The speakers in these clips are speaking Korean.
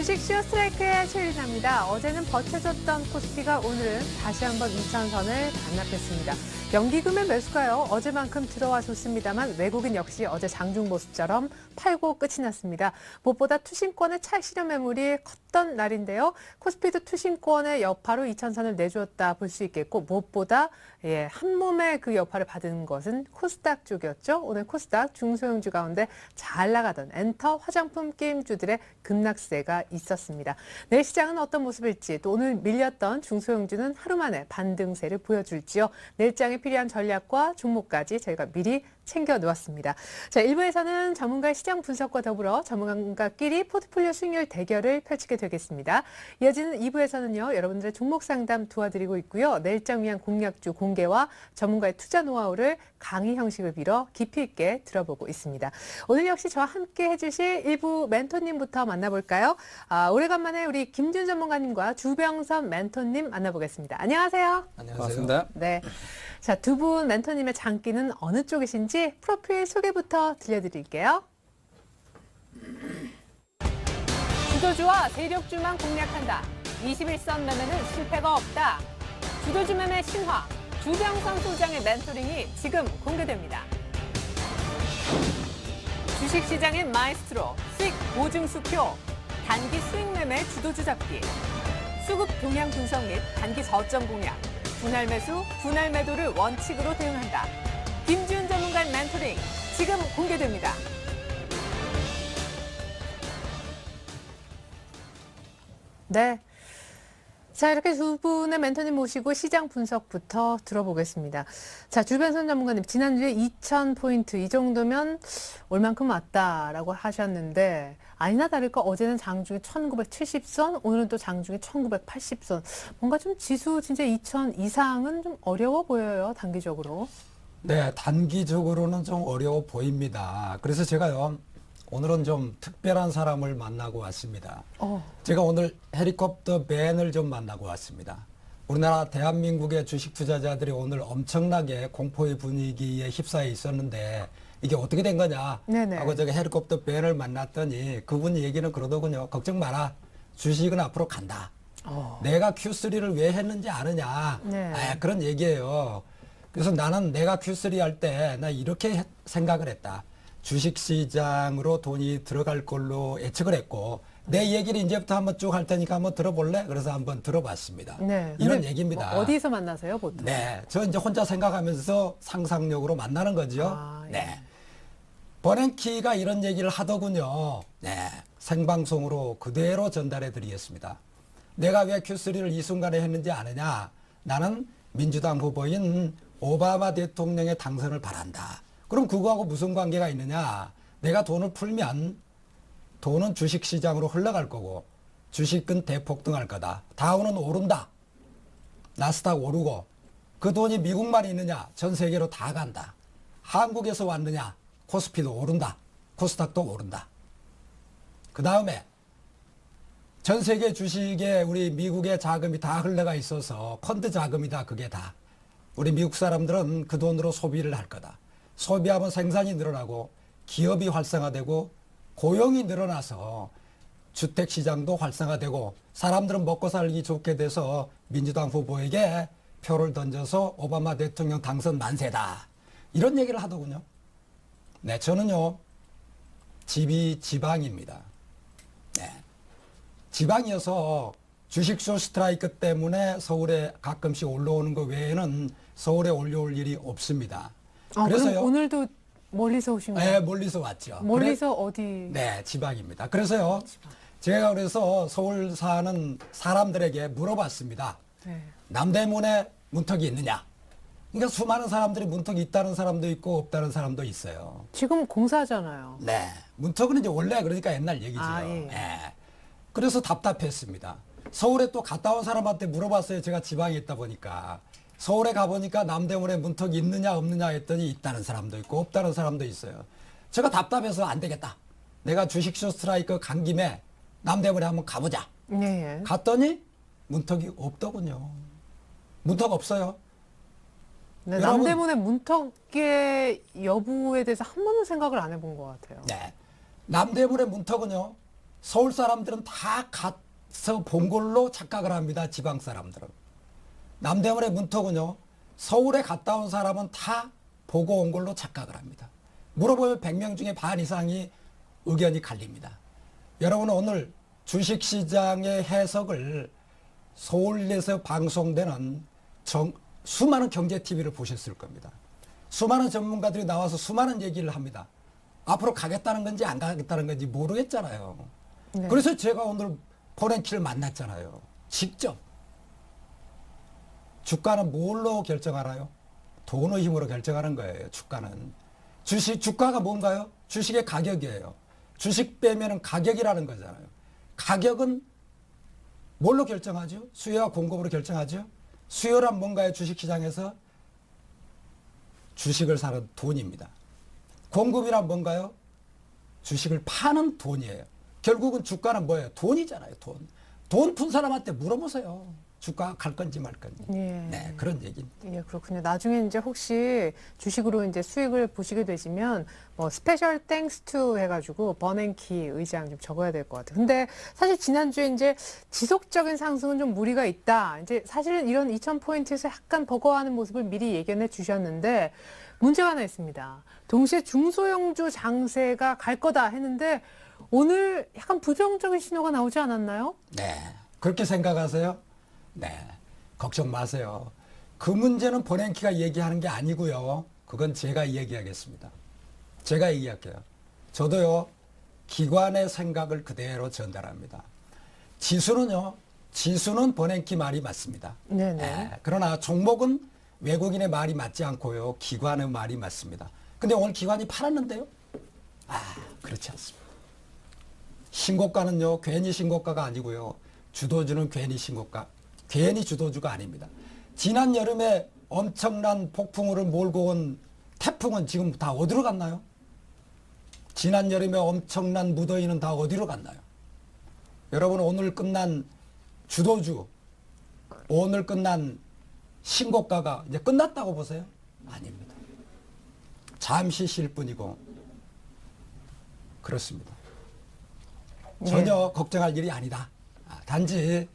주식 슈어스트라이크의 최일이나입니다. 어제는 버텨줬던 코스피가 오늘은 다시 한번 2,000선을 반납했습니다. 연기금의 매수가요. 어제만큼 들어와 줬습니다만 외국인 역시 어제 장중 모습처럼 팔고 끝이 났습니다. 무엇보다 투신권의 차익실현 매물이 컸던 날인데요. 코스피도 투신권의 여파로 2,000선을 내주었다 볼 수 있겠고 무엇보다 한 몸의 그 여파를 받은 것은 코스닥 쪽이었죠. 오늘 코스닥 중소형주 가운데 잘 나가던 엔터 화장품 게임주들의 급락세가 있었습니다. 내일 시장은 어떤 모습일지 또 오늘 밀렸던 중소형주는 하루 만에 반등세를 보여줄지요. 내일장에 필요한 전략과 종목까지 저희가 미리 챙겨 놓았습니다. 자, 1부에서는 전문가의 시장 분석과 더불어 전문가끼리 포트폴리오 수익률 대결을 펼치게 되겠습니다. 이어지는 2부에서는요, 여러분들의 종목 상담 도와드리고 있고요. 내일장 위한 공략주 공개와 전문가의 투자 노하우를 강의 형식을 빌어 깊이 있게 들어보고 있습니다. 오늘 역시 저와 함께 해주실 1부 멘토님부터 만나볼까요? 오래간만에 우리 김준 전문가님과 주병선 멘토님 만나보겠습니다. 안녕하세요. 안녕하세요. 반갑습니다. 네. 자, 두 분 멘토님의 장기는 어느 쪽이신지 프로필 소개부터 들려드릴게요. 주도주와 세력주만 공략한다. 21선 매매는 실패가 없다. 주도주 매매 신화, 주병선 소장의 멘토링이 지금 공개됩니다. 주식시장의 마이스트로, 수익 보증 수표, 단기 수익 매매 주도주 잡기, 수급 동향 분석 및 단기 저점 공략, 분할 매수, 분할 매도를 원칙으로 대응한다. 김지훈 전문가의 멘토링 지금 공개됩니다. 네. 자, 이렇게 두 분의 멘토님 모시고 시장 분석부터 들어보겠습니다. 자, 주변선 전문가님, 지난주에 2,000포인트 이 정도면 올만큼 왔다라고 하셨는데 아니나 다를까 어제는 장중에 1,970선, 오늘은 또 장중에 1,980선. 뭔가 좀 지수 진짜 2,000 이상은 좀 어려워 보여요, 단기적으로. 네, 단기적으로는 좀 어려워 보입니다. 그래서 제가요, 오늘은 좀 특별한 사람을 만나고 왔습니다. 제가 오늘 헬리콥터 벤을 좀 만나고 왔습니다. 우리나라 대한민국의 주식 투자자들이 오늘 엄청나게 공포의 분위기에 휩싸여 있었는데 이게 어떻게 된 거냐 네네. 하고 제가 헬리콥터 벤을 만났더니 그분 얘기는 그러더군요. 걱정 마라. 주식은 앞으로 간다. 내가 Q3를 왜 했는지 아느냐. 네. 그런 얘기예요. 그래서 나는 내가 Q3 할 때 나 이렇게 생각을 했다. 주식시장으로 돈이 들어갈 걸로 예측을 했고 내 얘기를 이제부터 한번 쭉 할 테니까 한번 들어볼래? 그래서 한번 들어봤습니다. 네. 이런 근데 얘기입니다. 뭐 어디서 만나세요, 보통? 네, 저 이제 혼자 생각하면서 상상력으로 만나는 거죠. 예. 네, 버냉키가 이런 얘기를 하더군요. 네, 생방송으로 그대로 전달해 드리겠습니다. 내가 왜 Q3를 이 순간에 했는지 아느냐? 나는 민주당 후보인 오바마 대통령의 당선을 바란다. 그럼 그거하고 무슨 관계가 있느냐? 내가 돈을 풀면 돈은 주식시장으로 흘러갈 거고 주식은 대폭등할 거다. 다우는 오른다. 나스닥 오르고 그 돈이 미국만 있느냐? 전 세계로 다 간다. 한국에서 왔느냐? 코스피도 오른다. 코스닥도 오른다. 그 다음에 전 세계 주식에 우리 미국의 자금이 다 흘러가 있어서 펀드 자금이다. 그게 다. 우리 미국 사람들은 그 돈으로 소비를 할 거다. 소비하면 생산이 늘어나고 기업이 활성화되고 고용이 늘어나서 주택시장도 활성화되고 사람들은 먹고 살기 좋게 돼서 민주당 후보에게 표를 던져서 오바마 대통령 당선 만세다. 이런 얘기를 하더군요. 네, 저는요. 집이 지방입니다. 네. 지방이어서 주식쇼 스트라이크 때문에 서울에 가끔씩 올라오는 것 외에는 서울에 올라올 일이 없습니다. 그래서요. 오늘도 멀리서 오신 거예요? 네, 멀리서 왔죠. 멀리서 어디? 네, 지방입니다. 그래서요. 제가 그래서 서울 사는 사람들에게 물어봤습니다. 네. 남대문에 문턱이 있느냐? 그러니까 수많은 사람들이 문턱이 있다는 사람도 있고 없다는 사람도 있어요. 지금 공사잖아요. 네. 문턱은 이제 원래 그러니까 옛날 얘기죠. 예. 네. 그래서 답답했습니다. 서울에 또 갔다 온 사람한테 물어봤어요. 제가 지방에 있다 보니까. 서울에 가보니까 남대문에 문턱이 있느냐 없느냐 했더니 있다는 사람도 있고 없다는 사람도 있어요. 제가 답답해서 안 되겠다. 내가 주식쇼 스트라이크 간 김에 남대문에 한번 가보자. 예. 갔더니 문턱이 없더군요. 문턱 없어요. 네, 여러분, 남대문의 문턱의 여부에 대해서 한 번도 생각을 안 해본 것 같아요. 네. 남대문의 문턱은요. 서울 사람들은 다 가서 본 걸로 착각을 합니다. 지방 사람들은. 남대문의 문턱은요. 서울에 갔다 온 사람은 다 보고 온 걸로 착각을 합니다. 물어보면 100명 중에 반 이상이 의견이 갈립니다. 여러분은 오늘 주식시장의 해석을 서울에서 방송되는 수많은 경제 TV를 보셨을 겁니다. 수많은 전문가들이 나와서 수많은 얘기를 합니다. 앞으로 가겠다는 건지 안 가겠다는 건지 모르겠잖아요. 네. 그래서 제가 오늘 버냉키를 만났잖아요. 직접. 주가는 뭘로 결정하나요? 돈의 힘으로 결정하는 거예요. 주가는. 주가가 뭔가요? 주식의 가격이에요. 주식 빼면은 가격이라는 거잖아요. 가격은 뭘로 결정하죠? 수요와 공급으로 결정하죠? 수요란 뭔가요? 주식시장에서 주식을 사는 돈입니다. 공급이란 뭔가요? 주식을 파는 돈이에요. 결국은 주가는 뭐예요? 돈이잖아요. 돈. 돈 푼 사람한테 물어보세요. 주가 갈 건지 말 건지. 예. 네, 그런 얘기입니다. 예, 그렇군요. 나중에 이제 혹시 주식으로 이제 수익을 보시게 되시면 뭐 스페셜 땡스 투 해가지고 버냉키 의장 좀 적어야 될 것 같아요. 근데 사실 지난주에 이제 지속적인 상승은 좀 무리가 있다. 이제 사실은 이런 2000포인트에서 약간 버거워하는 모습을 미리 예견해 주셨는데 문제가 하나 있습니다. 동시에 중소형주 장세가 갈 거다 했는데 오늘 약간 부정적인 신호가 나오지 않았나요? 네. 그렇게 생각하세요? 네. 걱정 마세요. 그 문제는 버냉키가 얘기하는 게 아니고요. 그건 제가 얘기하겠습니다. 제가 얘기할게요. 저도요. 기관의 생각을 그대로 전달합니다. 지수는 버냉키 말이 맞습니다. 네네. 네. 그러나 종목은 외국인의 말이 맞지 않고요. 기관의 말이 맞습니다. 근데 오늘 기관이 팔았는데요? 그렇지 않습니다. 신고가는요, 괜히 신고가가 아니고요. 주도주는 괜히 주도주가 아닙니다. 지난 여름에 엄청난 폭풍우를 몰고 온 태풍은 지금 다 어디로 갔나요? 지난 여름에 엄청난 무더위는 다 어디로 갔나요? 여러분, 오늘 끝난 주도주, 오늘 끝난 신고가가 이제 끝났다고 보세요? 아닙니다. 잠시 쉴 뿐이고, 그렇습니다. 전혀 걱정할 일이 아니다. 단지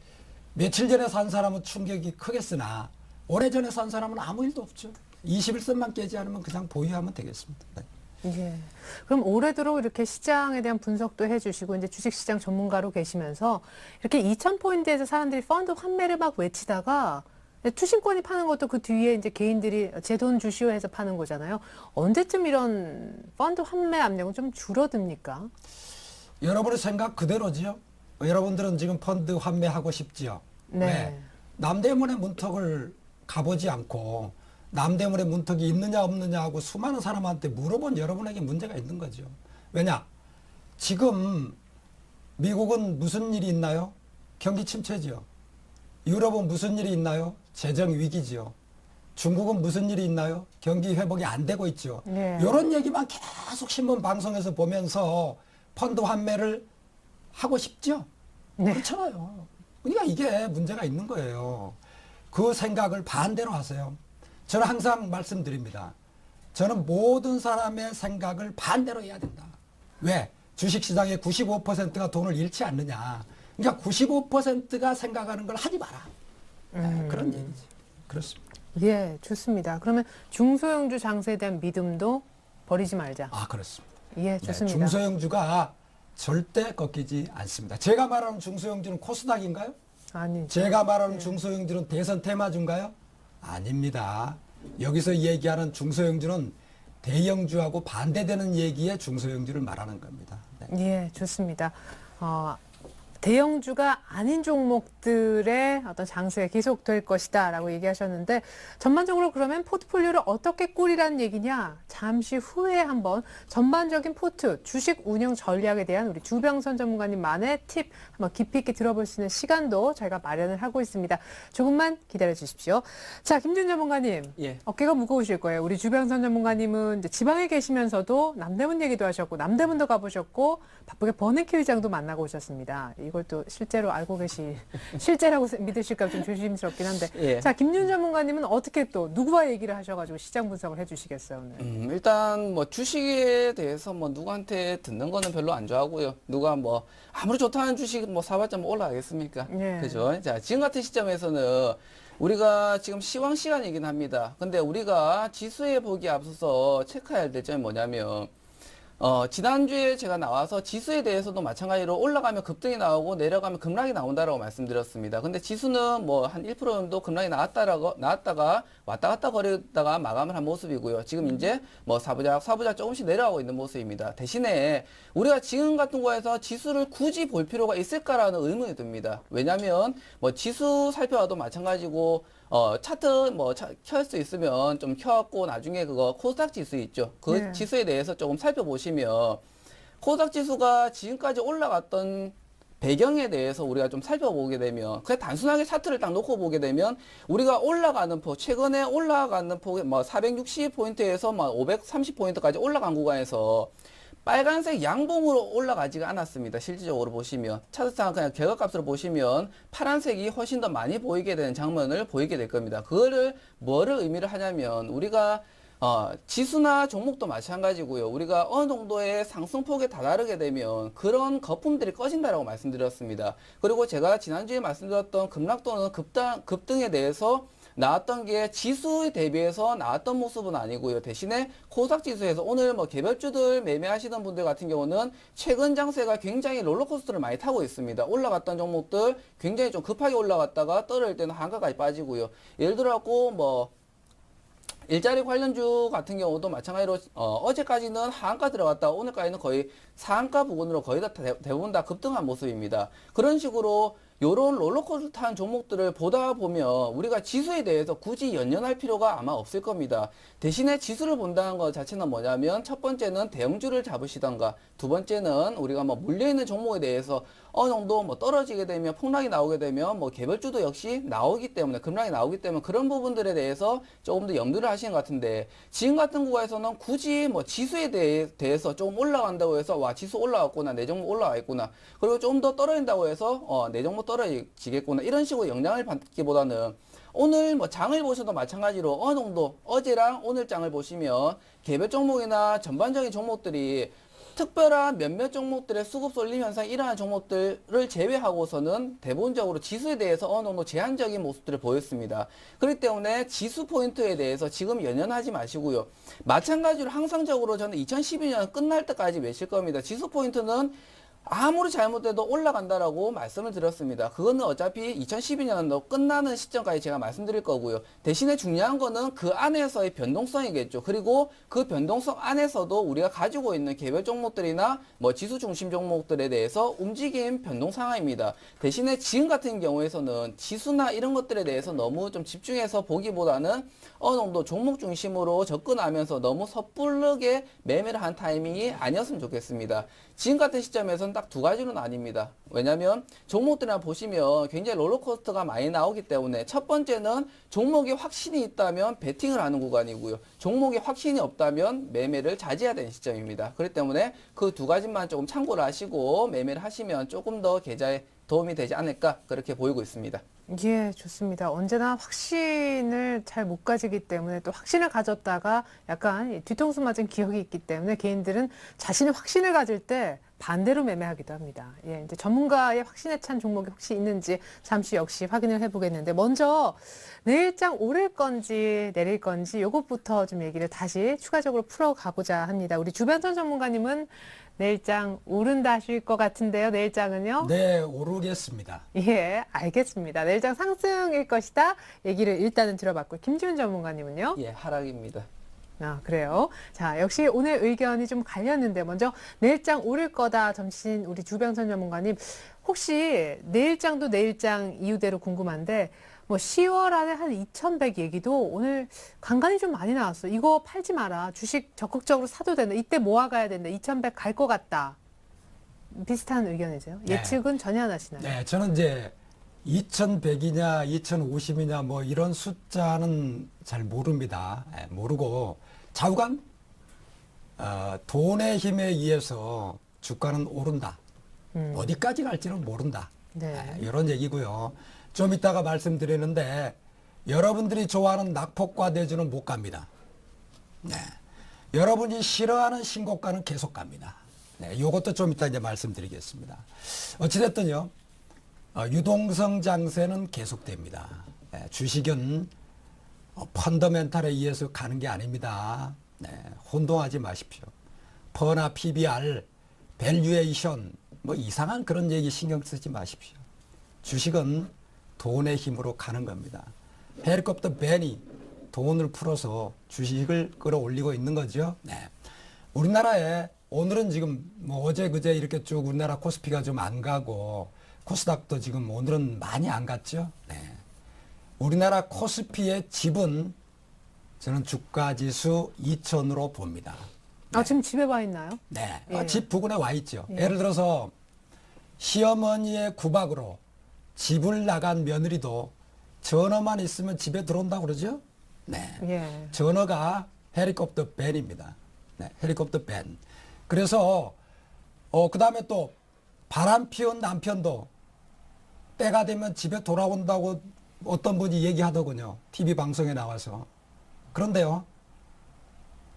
며칠 전에 산 사람은 충격이 크겠으나 오래전에 산 사람은 아무 일도 없죠. 21선만 깨지 않으면 그냥 보유하면 되겠습니다. 네. 예. 그럼 올해도록 이렇게 시장에 대한 분석도 해주시고 이제 주식시장 전문가로 계시면서 이렇게 2000포인트에서 사람들이 펀드 환매를 막 외치다가 투신권이 파는 것도 그 뒤에 이제 개인들이 제 돈 주시오 해서 파는 거잖아요. 언제쯤 이런 펀드 환매 압력은 좀 줄어듭니까? 여러분의 생각 그대로지요. 여러분들은 지금 펀드 환매하고 싶지요. 네. 왜? 남대문의 문턱을 가보지 않고 남대문의 문턱이 있느냐 없느냐 하고 수많은 사람한테 물어본 여러분에게 문제가 있는 거죠. 왜냐? 지금 미국은 무슨 일이 있나요? 경기 침체지요. 유럽은 무슨 일이 있나요? 재정 위기지요. 중국은 무슨 일이 있나요? 경기 회복이 안 되고 있죠. 네. 이런 얘기만 계속 신문 방송에서 보면서 펀드 환매를 하고 싶죠? 네. 그렇잖아요. 그러니까 이게 문제가 있는 거예요. 그 생각을 반대로 하세요. 저는 항상 말씀드립니다. 저는 모든 사람의 생각을 반대로 해야 된다. 왜? 주식시장의 95%가 돈을 잃지 않느냐. 그러니까 95%가 생각하는 걸 하지 마라. 그런 얘기지. 그렇습니다. 예, 좋습니다. 그러면 중소형주 장세에 대한 믿음도 버리지 말자. 그렇습니다. 예, 좋습니다. 네, 중소형주가 절대 꺾이지 않습니다. 제가 말하는 중소형주는 코스닥인가요? 아니. 제가 말하는 중소형주는 대선 테마주인가요? 아닙니다. 여기서 얘기하는 중소형주는 대형주하고 반대되는 얘기의 중소형주를 말하는 겁니다. 네. 예, 좋습니다. 대형주가 아닌 종목들의 어떤 장세가 계속될 것이다라고 얘기하셨는데 전반적으로 그러면 포트폴리오를 어떻게 꾸리라는 얘기냐? 잠시 후에 한번 전반적인 주식 운영 전략에 대한 우리 주병선 전문가님만의 팁 한번 깊이 있게 들어볼 수 있는 시간도 저희가 마련을 하고 있습니다. 조금만 기다려 주십시오. 자, 김준 전문가님. 예. 어깨가 무거우실 거예요. 우리 주병선 전문가님은 이제 지방에 계시면서도 남대문 얘기도 하셨고 남대문도 가보셨고 바쁘게 버냉키 의장도 만나고 오셨습니다. 이걸 또 실제로 알고 실제라고 믿으실까 좀 조심스럽긴 한데. 예. 자, 김윤 전문가님은 어떻게 또 누구와 얘기를 하셔가지고 시장 분석을 해주시겠어요, 오늘? 일단 뭐 주식에 대해서 뭐 누구한테 듣는 거는 별로 안 좋아하고요. 누가 뭐 아무리 좋다는 주식 뭐 사봤자 뭐 올라가겠습니까? 예. 그죠? 자, 지금 같은 시점에서는 우리가 지금 시황 시간이긴 합니다. 근데 우리가 지수에 보기에 앞서서 체크해야 될 점이 뭐냐면 지난주에 제가 나와서 지수에 대해서도 마찬가지로 올라가면 급등이 나오고 내려가면 급락이 나온다라고 말씀드렸습니다. 근데 지수는 뭐 한 1% 정도 급락이 나왔다가 왔다 갔다 거리다가 마감을 한 모습이고요. 지금 이제 뭐 사부작 조금씩 내려가고 있는 모습입니다. 대신에 우리가 지금 같은 거에서 지수를 굳이 볼 필요가 있을까라는 의문이 듭니다. 왜냐면 뭐 지수 살펴봐도 마찬가지고 차트 켤 수 있으면 좀 켜갖고 나중에 그거 코스닥 지수 있죠. 그 네. 지수에 대해서 조금 살펴보시면 코스닥 지수가 지금까지 올라갔던 배경에 대해서 우리가 좀 살펴보게 되면 그냥 단순하게 차트를 딱 놓고 보게 되면 우리가 올라가는 폭 최근에 올라가는 폭이 뭐 460포인트에서 뭐 530포인트까지 올라간 구간에서 빨간색 양봉으로 올라가지가 않았습니다. 실질적으로 보시면 차트상 그냥 결과값으로 보시면 파란색이 훨씬 더 많이 보이게 되는 장면을 보이게 될 겁니다. 그거를 뭐를 의미를 하냐면 우리가 지수나 종목도 마찬가지고요. 우리가 어느 정도의 상승폭에 다다르게 되면 그런 거품들이 꺼진다라고 말씀드렸습니다. 그리고 제가 지난주에 말씀드렸던 급락 또는 급등에 대해서 나왔던 게 지수에 대비해서 나왔던 모습은 아니고요. 대신에 코스닥 지수에서 오늘 뭐 개별주들 매매하시는 분들 같은 경우는 최근 장세가 굉장히 롤러코스터를 많이 타고 있습니다. 올라갔던 종목들 굉장히 좀 급하게 올라갔다가 떨어질 때는 한가까지 빠지고요. 예를 들어갖고 뭐 일자리 관련주 같은 경우도 마찬가지로 어제까지는 하한가 들어갔다가 오늘까지는 거의 상한가 부근으로 거의 다 대부분 다 급등한 모습입니다. 그런 식으로 요런 롤러코스터 탄 종목들을 보다 보면 우리가 지수에 대해서 굳이 연연할 필요가 아마 없을 겁니다. 대신에 지수를 본다는 것 자체는 뭐냐면 첫 번째는 대형주를 잡으시던가 두 번째는 우리가 뭐 물려있는 종목에 대해서 어느 정도 뭐 떨어지게 되면 폭락이 나오게 되면 뭐 개별주도 역시 나오기 때문에 급락이 나오기 때문에 그런 부분들에 대해서 조금 더 염두를 하시는 것 같은데 지금 같은 구간에서는 굳이 뭐 지수에 대해서 조금 올라간다고 해서 와 지수 올라왔구나 내 종목 올라와 있구나 그리고 좀 더 떨어진다고 해서 내 종목 떨어지겠구나 이런 식으로 영향을 받기보다는 오늘 뭐 장을 보셔도 마찬가지로 어느 정도 어제랑 오늘 장을 보시면 개별 종목이나 전반적인 종목들이 특별한 몇몇 종목들의 수급 쏠림 현상이 일어나는 종목들을 제외하고서는 대부분적으로 지수에 대해서 어느 정도 제한적인 모습들을 보였습니다. 그렇기 때문에 지수 포인트에 대해서 지금 연연하지 마시고요. 마찬가지로 항상적으로 저는 2012년 끝날 때까지 외칠 겁니다. 지수 포인트는 아무리 잘못돼도 올라간다라고 말씀을 드렸습니다. 그거는 어차피 2012년도 끝나는 시점까지 제가 말씀드릴 거고요. 대신에 중요한 거는 그 안에서의 변동성이겠죠. 그리고 그 변동성 안에서도 우리가 가지고 있는 개별 종목들이나 뭐 지수 중심 종목들에 대해서 움직임 변동 상황입니다. 대신에 지금 같은 경우에서는 지수나 이런 것들에 대해서 너무 좀 집중해서 보기보다는 어느 정도 종목 중심으로 접근하면서 너무 섣부르게 매매를 한 타이밍이 아니었으면 좋겠습니다. 지금 같은 시점에서는 딱 두 가지로 나뉩니다. 왜냐하면 종목들이나 보시면 굉장히 롤러코스터가 많이 나오기 때문에 첫 번째는 종목이 확신이 있다면 베팅을 하는 구간이고요. 종목이 확신이 없다면 매매를 자제해야 되는 시점입니다. 그렇기 때문에 그 두 가지만 조금 참고를 하시고 매매를 하시면 조금 더 계좌에 도움이 되지 않을까 그렇게 보이고 있습니다. 예, 좋습니다. 언제나 확신을 잘 못 가지기 때문에 또 확신을 가졌다가 약간 뒤통수 맞은 기억이 있기 때문에 개인들은 자신의 확신을 가질 때 반대로 매매하기도 합니다. 예, 이제 전문가의 확신에 찬 종목이 혹시 있는지 잠시 역시 확인을 해보겠는데 먼저 내일장 오를 건지 내릴 건지 이것부터 좀 얘기를 다시 추가적으로 풀어가고자 합니다. 우리 주변선 전문가님은 내일장 오른다 하실 것 같은데요. 내일장은요? 네, 오르겠습니다. 예, 알겠습니다. 내일장 상승일 것이다. 얘기를 일단은 들어봤고 김지훈 전문가님은요? 예, 하락입니다. 아, 그래요. 자, 역시 오늘 의견이 좀 갈렸는데 먼저 내일장 오를 거다 점신 우리 주병선 전문가님 혹시 내일장도 내일장 이유대로 궁금한데 뭐 10월 안에 한 2100 얘기도 오늘 간간히 좀 많이 나왔어요. 이거 팔지 마라. 주식 적극적으로 사도 된다. 이때 모아가야 된다. 2100 갈 것 같다. 비슷한 의견이세요? 네. 예측은 전혀 안 하시나요? 네, 저는 이제 2100이냐 2050이냐 뭐 이런 숫자는 잘 모릅니다. 네, 모르고 좌우간 돈의 힘에 의해서 주가는 오른다. 어디까지 갈지는 모른다. 네. 이런 얘기고요. 좀 이따가 말씀드리는데 여러분들이 좋아하는 낙폭과 대주는 못 갑니다. 네. 여러분이 싫어하는 신고가는 계속 갑니다. 네. 이것도 좀 이따 이제 말씀드리겠습니다. 어찌됐든요. 유동성 장세는 계속됩니다. 네. 주식은 펀더멘탈에 의해서 가는 게 아닙니다. 네. 혼동하지 마십시오. 퍼나 PBR, 밸류에이션 뭐 이상한 그런 얘기 신경 쓰지 마십시오. 주식은 돈의 힘으로 가는 겁니다. 헬리콥터 벤이 돈을 풀어서 주식을 끌어올리고 있는 거죠. 네. 우리나라에 오늘은 지금 뭐 어제 그제 이렇게 쭉 우리나라 코스피가 좀 안 가고 코스닥도 지금 오늘은 많이 안 갔죠. 네. 우리나라 코스피의 집은 저는 주가지수 2000으로 봅니다. 지금 집에 와 있나요? 네. 예. 집 부근에 와 있죠. 예. 예를 들어서 시어머니의 구박으로 집을 나간 며느리도 전어만 있으면 집에 들어온다고 그러죠? 네. 예. 전어가 헬리콥터 벤입니다. 네. 헬리콥터 벤. 그래서 그다음에 또 바람 피운 남편도 때가 되면 집에 돌아온다고 어떤 분이 얘기하더군요. TV 방송에 나와서. 그런데요.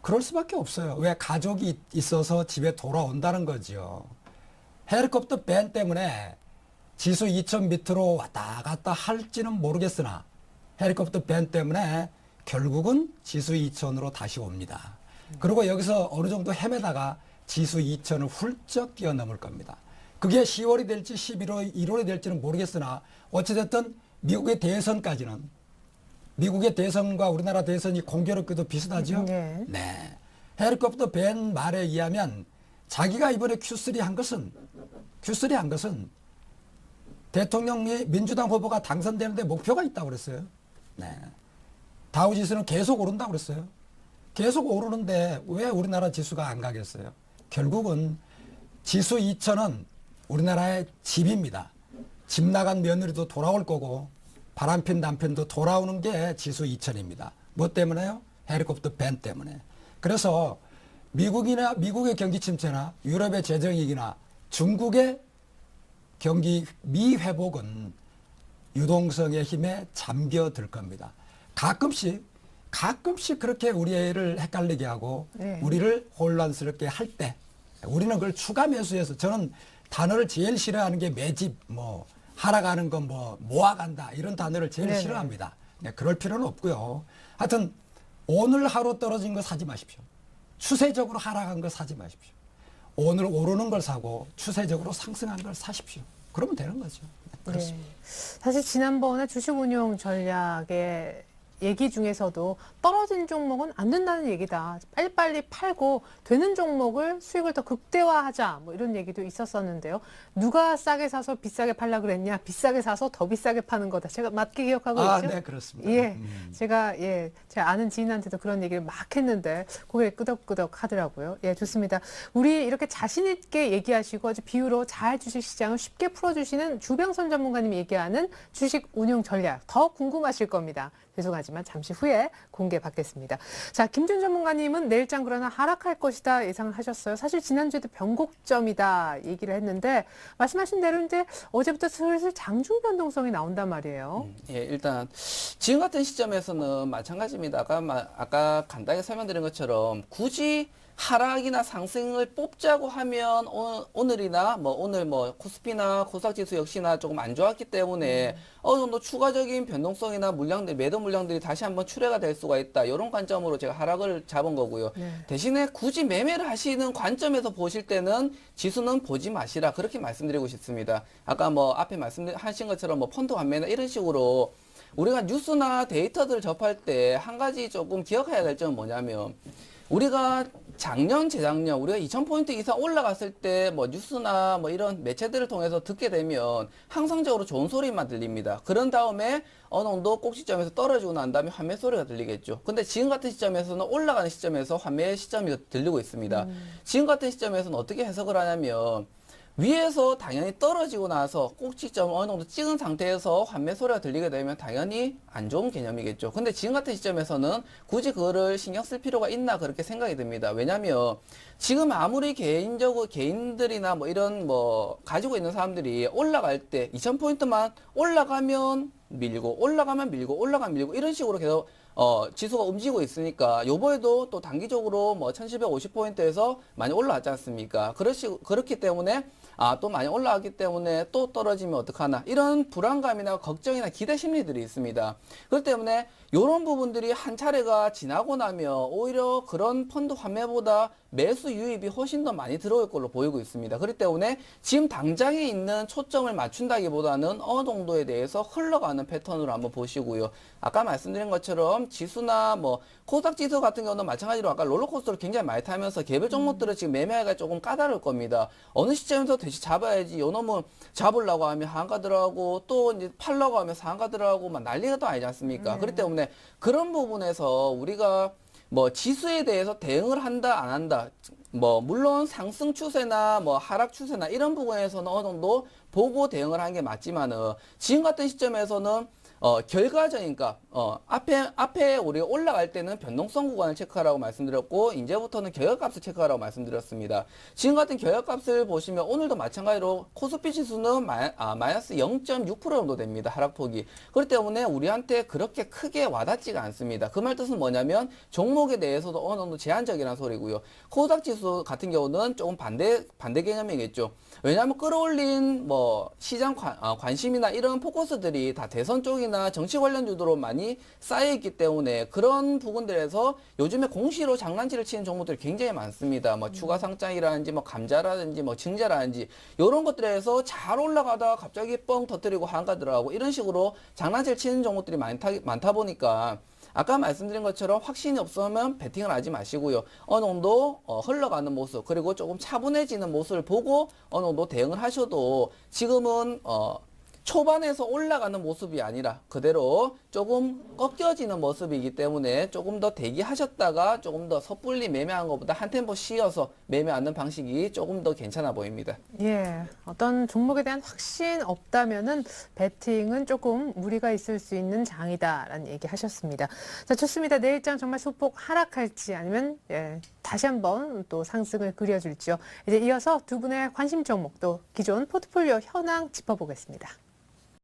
그럴 수밖에 없어요. 왜? 가족이 있어서 집에 돌아온다는 거죠. 헬리콥터 밴 때문에 지수 2000 밑으로 왔다 갔다 할지는 모르겠으나 헬리콥터 밴 때문에 결국은 지수 2000으로 다시 옵니다. 그리고 여기서 어느 정도 헤매다가 지수 2000을 훌쩍 뛰어넘을 겁니다. 그게 10월이 될지 11월, 1월이 될지는 모르겠으나 어찌됐든 미국의 대선까지는 미국의 대선과 우리나라 대선이 공교롭게도 비슷하죠? 네. 네. 헬리콥터 밴 말에 의하면 자기가 이번에 Q3 한 것은 대통령이 민주당 후보가 당선되는데 목표가 있다고 그랬어요. 네. 다우지수는 계속 오른다고 그랬어요. 계속 오르는데 왜 우리나라 지수가 안 가겠어요? 결국은 지수 2000은 우리나라의 집입니다. 집 나간 며느리도 돌아올 거고 바람핀 남편도 돌아오는 게 지수 2000입니다. 뭐 때문에요? 헬리콥터 밴 때문에. 그래서 미국의 경기 침체나 유럽의 재정위기나 중국의 경기 미회복은 유동성의 힘에 잠겨들 겁니다. 가끔씩 그렇게 우리를 헷갈리게 하고 네. 우리를 혼란스럽게 할 때 우리는 그걸 추가 매수해서 저는 단어를 제일 싫어하는 게 매집 뭐 하락하는 건 뭐 모아간다 이런 단어를 제일 네네. 싫어합니다. 네, 그럴 필요는 없고요. 하여튼 오늘 하루 떨어진 거 사지 마십시오. 추세적으로 하락한 거 사지 마십시오. 오늘 오르는 걸 사고 추세적으로 상승한 걸 사십시오. 그러면 되는 거죠. 네, 그렇습니다. 네. 사실 지난번에 주식운용 전략의 얘기 중에서도 떨어진 종목은 안 된다는 얘기다. 빨리빨리 팔고 되는 종목을 수익을 더 극대화하자. 뭐 이런 얘기도 있었었는데요. 누가 싸게 사서 비싸게 팔라 그랬냐? 비싸게 사서 더 비싸게 파는 거다. 제가 맞게 기억하고 있죠? 네, 그렇습니다. 예. 제가 제 아는 지인한테도 그런 얘기를 막 했는데 고개를 끄덕끄덕 하더라고요. 예, 좋습니다. 우리 이렇게 자신 있게 얘기하시고 아주 비유로 잘 주식 시장을 쉽게 풀어주시는 주병선 전문가님이 얘기하는 주식 운용 전략 더 궁금하실 겁니다. 죄송하지만 잠시 후에 공개받겠습니다. 자, 김준 전문가님은 내일장 그러나 하락할 것이다 예상을 하셨어요. 사실 지난주에도 변곡점이다 얘기를 했는데 말씀하신 대로 이제 어제부터 슬슬 장중 변동성이 나온단 말이에요. 예, 일단 지금 같은 시점에서는 마찬가지입니다. 아까 간단하게 설명드린 것처럼 굳이 하락이나 상승을 뽑자고 하면 오늘이나 오늘 코스피나 코스닥지수 역시나 조금 안 좋았기 때문에 어느 정도 추가적인 변동성이나 매도 물량들이 다시 한번 출회가 될 수가 있다. 이런 관점으로 제가 하락을 잡은 거고요. 네. 대신에 굳이 매매를 하시는 관점에서 보실 때는 지수는 보지 마시라 그렇게 말씀드리고 싶습니다. 아까 앞에 말씀하신 것처럼 펀드 환매나 이런 식으로 우리가 뉴스나 데이터들을 접할 때 한 가지 조금 기억해야 될 점은 뭐냐면 우리가 작년, 재작년 우리가 2000포인트 이상 올라갔을 때 뉴스나 이런 매체들을 통해서 듣게 되면 항상적으로 좋은 소리만 들립니다. 그런 다음에 어느 정도 꼭지점에서 떨어지고 난 다음에 환매 소리가 들리겠죠. 근데 지금 같은 시점에서는 올라가는 시점에서 환매 시점이 들리고 있습니다. 지금 같은 시점에서는 어떻게 해석을 하냐면 위에서 당연히 떨어지고 나서 꼭지점 어느 정도 찍은 상태에서 환매 소리가 들리게 되면 당연히 안 좋은 개념이겠죠. 근데 지금 같은 시점에서는 굳이 그거를 신경 쓸 필요가 있나 그렇게 생각이 듭니다. 왜냐면 지금 아무리 개인들이나 뭐 이런 뭐 가지고 있는 사람들이 올라갈 때 2000포인트만 올라가면 밀고 올라가면 밀고 올라가면 밀고 이런 식으로 계속 지수가 움직이고 있으니까 요번에도 또 단기적으로 뭐 1750포인트에서 많이 올라왔지 않습니까? 그렇기 때문에 또 많이 올라왔기 때문에 또 떨어지면 어떡하나 이런 불안감이나 걱정이나 기대 심리들이 있습니다. 그렇기 때문에 이런 부분들이 한 차례가 지나고 나면 오히려 그런 펀드 환매보다 매수 유입이 훨씬 더 많이 들어올 걸로 보이고 있습니다. 그렇기 때문에 지금 당장에 있는 초점을 맞춘다기보다는 어느 정도에 대해서 흘러가는 패턴으로 한번 보시고요. 아까 말씀드린 것처럼 지수나 뭐 코스닥 지수 같은 경우는 마찬가지로 아까 롤러코스터를 굉장히 많이 타면서 개별 종목들을 지금 매매하기가 조금 까다로울 겁니다. 어느 시점에서 대시 잡아야지 요 놈은 잡으려고 하면 하한가 들어가고 또 이제 팔려고 하면 상한가 들어가고 막 난리가 또 아니지 않습니까? 그렇기 때문에 그런 부분에서 우리가 뭐 지수에 대해서 대응을 한다 안 한다 뭐 물론 상승 추세나 뭐 하락 추세나 이런 부분에서는 어느 정도 보고 대응을 하는 게 맞지만은 지금 같은 시점에서는 결과적이니까 앞에 우리가 올라갈 때는 변동성 구간을 체크하라고 말씀드렸고 이제부터는 결과값을 체크하라고 말씀드렸습니다. 지금 같은 결과값을 보시면 오늘도 마찬가지로 코스피 지수는 마이너스 0.6% 정도 됩니다. 하락폭이. 그렇기 때문에 우리한테 그렇게 크게 와닿지가 않습니다. 그 말 뜻은 뭐냐면 종목에 대해서도 어느 정도 제한적이라는 소리고요. 코스닥 지수 같은 경우는 조금 반대 개념이겠죠. 왜냐하면 끌어올린 뭐 시장 관심이나 이런 포커스들이 다 대선 쪽이나 정치 관련 주도로 많이 쌓여있기 때문에 그런 부분들에서 요즘에 공시로 장난치를 치는 종목들이 굉장히 많습니다. 뭐 추가 상장이라든지 뭐 감자라든지 뭐 증자라든지 이런 것들에서 잘 올라가다가 갑자기 뻥 터뜨리고 한가 들어가고 이런 식으로 장난치를 치는 종목들이 많다 보니까 아까 말씀드린 것처럼 확신이 없으면 베팅을 하지 마시고요. 어느 정도 흘러가는 모습 그리고 조금 차분해지는 모습을 보고 어느 정도 대응을 하셔도 지금은 초반에서 올라가는 모습이 아니라 그대로 조금 꺾여지는 모습이기 때문에 조금 더 대기하셨다가 조금 더 섣불리 매매하는 것보다 한 템포 쉬어서 매매하는 방식이 조금 더 괜찮아 보입니다. 예, 어떤 종목에 대한 확신 없다면은 배팅은 조금 무리가 있을 수 있는 장이다라는 얘기 하셨습니다. 자, 좋습니다. 내일장 정말 소폭 하락할지 아니면 다시 한번 또 상승을 그려줄지요. 이제 이어서 두 분의 관심 종목 또 기존 포트폴리오 현황 짚어보겠습니다.